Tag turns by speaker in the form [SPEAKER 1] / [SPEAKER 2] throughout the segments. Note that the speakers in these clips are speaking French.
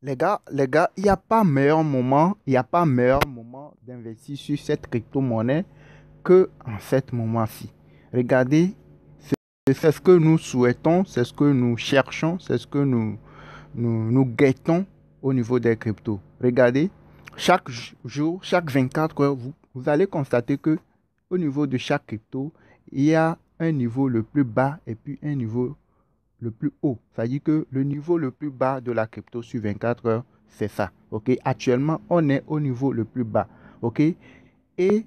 [SPEAKER 1] il n'y a pas meilleur moment, il n'y a pas meilleur moment d'investir sur cette crypto-monnaie que en ce moment-ci. Regardez, c'est ce que nous souhaitons, c'est ce que nous cherchons, c'est ce que nous guettons au niveau des cryptos. Regardez, chaque jour, chaque 24 heures, vous allez constater que au niveau de chaque crypto, il y a un niveau le plus bas et puis un niveau le plus haut. C'est-à-dire que le niveau le plus bas de la crypto sur 24 heures, c'est ça. OK? Actuellement, on est au niveau le plus bas. OK? Et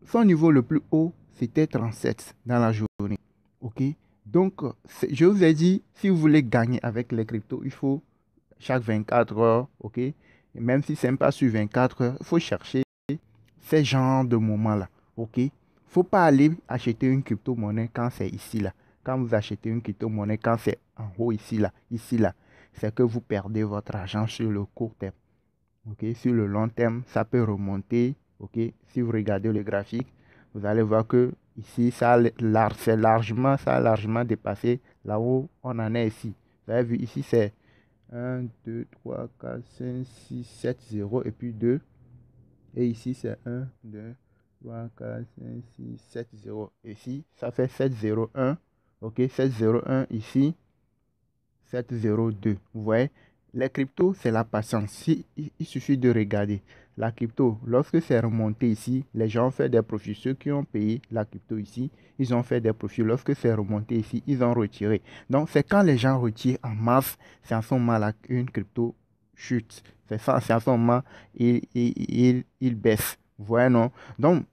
[SPEAKER 1] son niveau le plus haut, c'était 37 dans la journée. OK? Donc, je vous ai dit, si vous voulez gagner avec les cryptos, il faut chaque 24 heures. OK? Et même si ce n'est pas sur 24 heures, il faut chercher ces genres de moments-là. OK? Il ne faut pas aller acheter une crypto-monnaie quand c'est ici, là. Quand vous achetez une crypto-monnaie, quand c'est en haut, ici, là, c'est que vous perdez votre argent sur le court terme. OK? Sur le long terme, ça peut remonter. OK? Si vous regardez le graphique, vous allez voir que ici, ça a largement dépassé là où on en est ici. Vous avez vu, ici, c'est 1, 2, 3, 4, 5, 6, 7, 0 et puis 2. Et ici, c'est 1, 2, 3, 4, 5, 6, 7, 0. Ici, ça fait 7, 0, 1. OK, 7, 0, 1 ici, 7, 0, 2. Vous voyez, les cryptos, c'est la patience. Il suffit de regarder. La crypto, lorsque c'est remonté ici, les gens ont fait des profits. Ceux qui ont payé la crypto ici, ils ont fait des profits. Lorsque c'est remonté ici, ils ont retiré. Donc, c'est quand les gens retirent en masse, c'est en ce moment-là qu'une crypto chute. C'est ça, c'est en ce moment, il baisse. Vous voyez, non? Donc,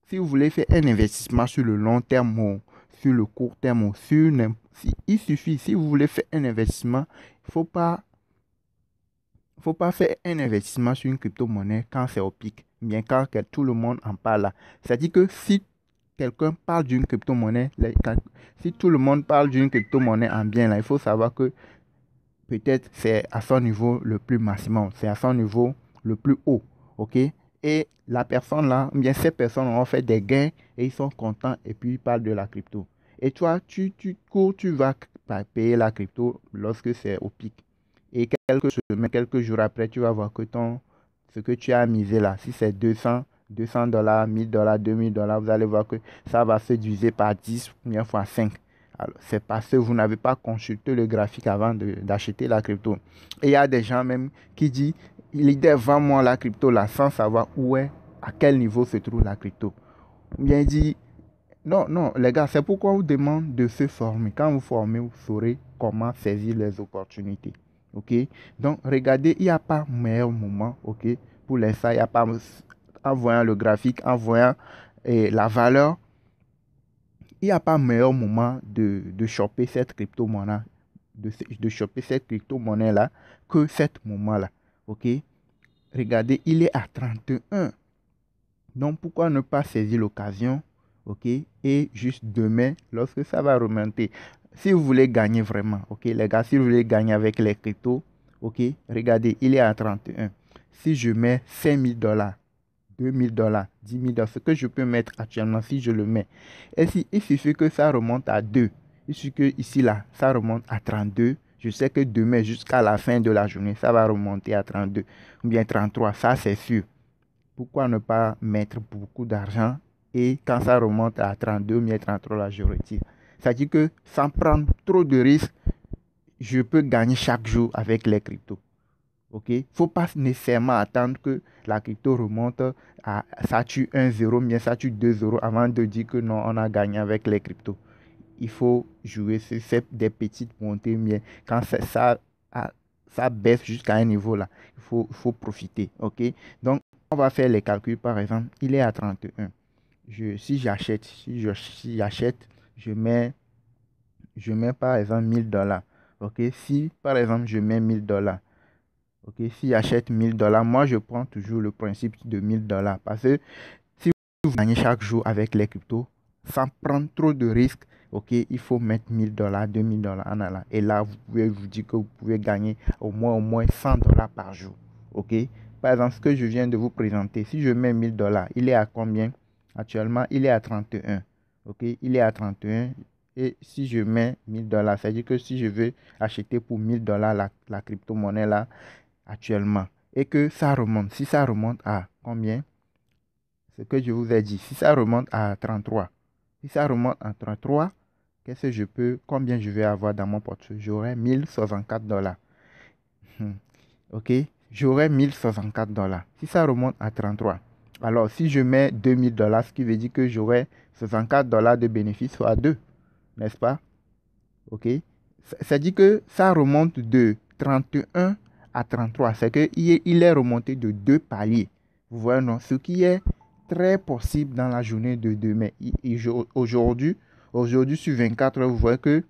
[SPEAKER 1] si vous voulez faire un investissement sur le long terme ou sur le court terme ou il suffit, si vous voulez faire un investissement, il faut pas faire un investissement sur une crypto-monnaie quand c'est au pic, bien quand tout le monde en parle là. C'est-à-dire que si quelqu'un parle d'une crypto-monnaie, si tout le monde parle d'une crypto-monnaie en bien là, il faut savoir que peut-être c'est à son niveau le plus maximum, c'est à son niveau le plus haut, ok? Et la personne là, bien ces personnes ont fait des gains et ils sont contents et puis ils parlent de la crypto. Et toi, tu cours, tu vas payer la crypto lorsque c'est au pic. Et quelques semaines, quelques jours après, tu vas voir que ce que tu as misé là, si c'est 200 dollars, 1000 dollars, 2000 dollars, vous allez voir que ça va se diviser par 10 ou bien fois 5. Alors, c'est parce que vous n'avez pas consulté le graphique avant d'acheter la crypto. Et il y a des gens même qui disent, il est vend-moi la crypto là sans savoir où est, à quel niveau se trouve la crypto. Ou bien il dit, non, non, les gars, c'est pourquoi on vous demande de se former. Quand vous formez, vous saurez comment saisir les opportunités. OK? Donc, regardez, il n'y a pas meilleur moment, OK? Pour l'instant, il n'y a pas, en voyant le graphique, en voyant la valeur, il n'y a pas meilleur moment de choper cette crypto-monnaie, de choper cette crypto-monnaie-là que cet moment-là. OK? Regardez, il est à 31. Donc, pourquoi ne pas saisir l'occasion? OK? Et juste demain, lorsque ça va remonter. Si vous voulez gagner vraiment, OK, les gars, si vous voulez gagner avec les cryptos, OK, regardez, il est à 31. Si je mets 5000 dollars, 2000 dollars, 10 000 dollars, ce que je peux mettre actuellement si je le mets. Et si, il suffit que ça remonte à 2. Il suffit que ici, là, ça remonte à 32. Je sais que demain, jusqu'à la fin de la journée, ça va remonter à 32 ou bien 33. Ça, c'est sûr. Pourquoi ne pas mettre beaucoup d'argent et quand ça remonte à 32 ou bien 33, là, je retire. C'est-à-dire que sans prendre trop de risques, je peux gagner chaque jour avec les cryptos. OK? Il ne faut pas nécessairement attendre que la crypto remonte ça tue 1 zéro, bien ça tue 2 zéros avant de dire que non, on a gagné avec les cryptos. Il faut jouer sur des petites montées, mais quand ça baisse jusqu'à un niveau là, il faut profiter. OK? Donc, on va faire les calculs par exemple. Il est à 31. Si j'achète, je mets par exemple 1000 dollars. OK? Si par exemple je mets 1000 dollars. OK, si j'achète 1000 dollars, moi je prends toujours le principe de 1000 dollars parce que si vous gagnez chaque jour avec les cryptos sans prendre trop de risques, OK, il faut mettre 1000 dollars, 2000 dollars en allant. Et là, vous pouvez vous dire que vous pouvez gagner au moins 100 dollars par jour. OK, par exemple, ce que je viens de vous présenter, si je mets 1000 dollars, il est à combien? Actuellement, il est à 31. OK, il est à 31. Et si je mets 1000 dollars, c'est-à-dire que si je veux acheter pour 1000 dollars la crypto-monnaie là, actuellement et que ça remonte, si ça remonte à combien? Ce que je vous ai dit, si ça remonte à 33, si ça remonte à 33, combien je vais avoir dans mon portefeuille? J'aurai 1064 $. Ok, j'aurai 1064 $. Si ça remonte à 33, alors si je mets 2000 $, ce qui veut dire que j'aurai 64 $ de bénéfice fois 2, n'est-ce pas? Ok, ça dit que ça remonte de 31 à 33, c'est qu'il est remonté de 2 paliers. Vous voyez, non? Ce qui est très possible dans la journée de demain. Aujourd'hui, sur 24 heures, vous voyez que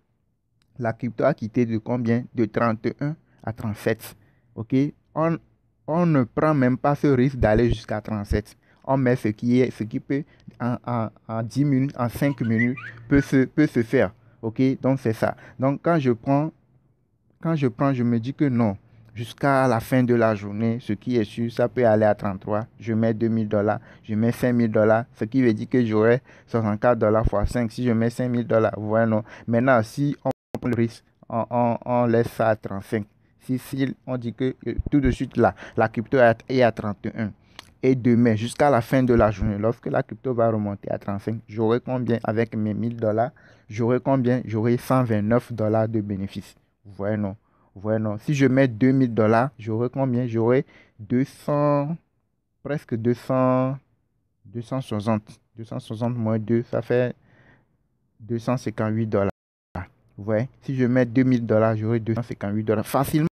[SPEAKER 1] la crypto a quitté de combien? De 31 à 37. Ok, on ne prend même pas ce risque d'aller jusqu'à 37. On met ce qui peut en 10 minutes, en 5 minutes, peut se faire. Ok, donc c'est ça. Donc quand je prends, je me dis que non, jusqu'à la fin de la journée, ce qui est sûr, ça peut aller à 33. Je mets 2000 $, je mets 5000 $, ce qui veut dire que j'aurai 64 $ fois 5. Si je mets 5000 $, vous voyez, non. Maintenant, si on prend le risque, on laisse ça à 35. Si on dit que tout de suite là, la crypto est à 31. Et demain, jusqu'à la fin de la journée, lorsque la crypto va remonter à 35, j'aurai combien avec mes 1000 $? J'aurai combien? J'aurai 129 $ de bénéfice. Vous voyez, non? Vous voyez, non? Si je mets 2000 $, j'aurai combien? J'aurai 200, presque 200, 260. 260 moins 2, ça fait 258 $. Vous voyez? Si je mets 2000 $, j'aurai 258 $ facilement.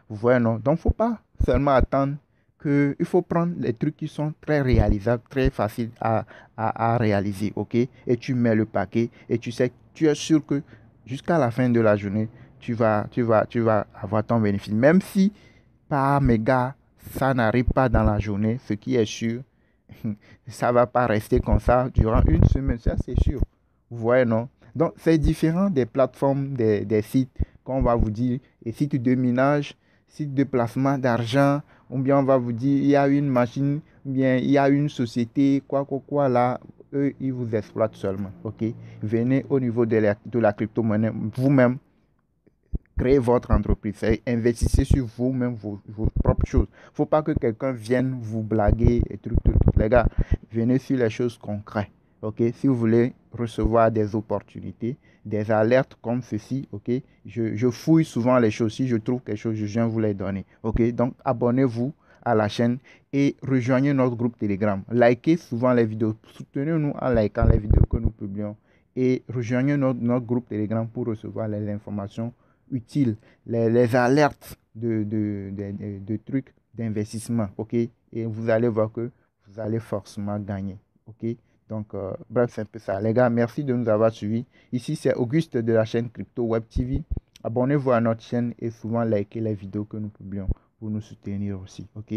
[SPEAKER 1] Vous voyez, non? Donc, il ne faut pas seulement attendre il faut prendre les trucs qui sont très réalisables, très faciles à réaliser, ok? Et tu mets le paquet et tu sais, tu es sûr que jusqu'à la fin de la journée, tu vas avoir ton bénéfice. Même si par méga, ça n'arrive pas dans la journée, ce qui est sûr, ça ne va pas rester comme ça durant une semaine, ça c'est sûr. Vous voyez, non? Donc, c'est différent des plateformes, des sites qu'on va vous dire, et sites de minage, sites de placement d'argent, ou bien on va vous dire, il y a une machine, ou bien il y a une société, quoi, là, eux, ils vous exploitent seulement, ok? Venez au niveau de la crypto-monnaie, vous-même, créez votre entreprise, investissez sur vous-même vos propres choses. Il ne faut pas que quelqu'un vienne vous blaguer et trucs. Les gars, venez sur les choses concrètes. Ok, si vous voulez recevoir des opportunités, des alertes comme ceci, ok, je fouille souvent les choses. Si je trouve quelque chose, je viens vous les donner. Ok, donc abonnez-vous à la chaîne et rejoignez notre groupe Telegram. Likez souvent les vidéos. Soutenez-nous en likant les vidéos que nous publions et rejoignez notre groupe Telegram pour recevoir les informations utiles, les alertes de trucs d'investissement, ok? Et vous allez voir que vous allez forcément gagner, ok? Donc, bref, c'est un peu ça. Les gars, merci de nous avoir suivis. Ici, c'est Auguste de la chaîne Crypto Web TV. Abonnez-vous à notre chaîne et souvent likez les vidéos que nous publions pour nous soutenir aussi, ok?